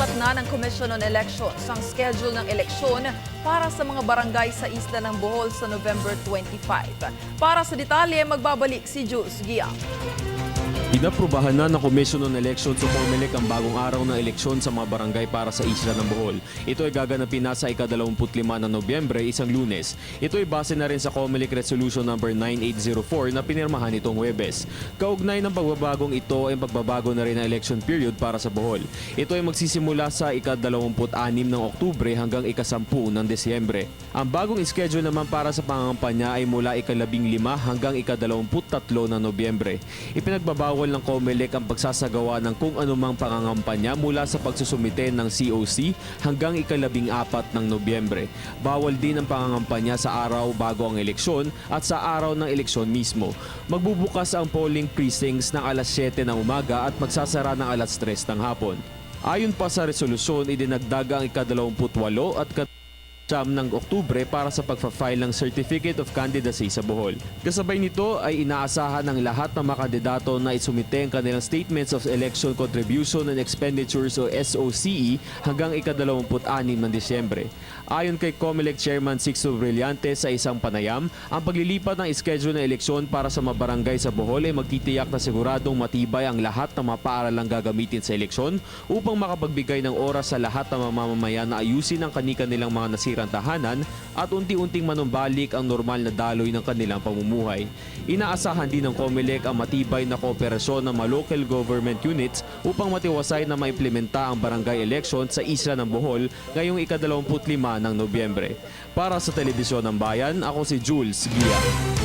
Inilipat na ng Commission on Elections ang schedule ng eleksyon para sa mga barangay sa isla ng Bohol sa November 25. Para sa detalye, magbabalik si Jules Gia. Inaprubahan na ng Commission on Elections o COMELEC ang bagong araw ng eleksyon sa mga barangay para sa isla ng Bohol. Ito ay gaganapin na sa ika-25 ng Nobyembre, isang Lunes. Ito ay base na rin sa COMELEC Resolution No. 9804 na pinirmahan itong Huwebes. Kaugnay ng pagbabagong ito ay pagbabago na rin ang election period para sa Bohol. Ito ay magsisimula sa ika-26 ng Oktubre hanggang ika-10 ng Desyembre. Ang bagong schedule naman para sa pangangampanya ay mula ika-15 hanggang ika-23 ng Nobyembre. Ipinagbabawal ng COMELEC ang pagsasagawa ng kung anumang pangangampanya mula sa pagsusumite ng COC hanggang ika-14 ng Nobyembre. Bawal din ang pangangampanya sa araw bago ang eleksyon at sa araw ng eleksyon mismo. Magbubukas ang polling precincts ng alas 7 ng umaga at magsasara ng alas 3 ng hapon. Ayon pa sa resolusyon, idinagdag ang ika-28 at ng Oktubre para sa pagfa-file ng Certificate of Candidacy sa Bohol. Kasabay nito ay inaasahan ng lahat ng mga kandidato na isumite ang kanilang Statements of Election Contribution and Expenditures o SOCE hanggang ika-26 ng Disyembre. Ayon kay COMELEC Chairman Sixto Brillante sa isang panayam, ang paglilipat ng schedule ng eleksyon para sa mga barangay sa Bohol ay magtitiyak na siguradong matibay ang lahat ng mga paaralang gagamitin sa eleksyon upang makapagbigay ng oras sa lahat ng mga mamamayan na ayusin ang kanilang mga nasirang tahanan at unti-unting manumbalik ang normal na daloy ng kanilang pamumuhay. Inaasahan din ng COMELEC ang matibay na kooperasyon ng mga local government units upang matiwasay na maimplementa ang barangay election sa isla ng Bohol ngayong ika-25 ng Nobyembre. Para sa Telebisyon ng Bayan, ako si Jules Gia.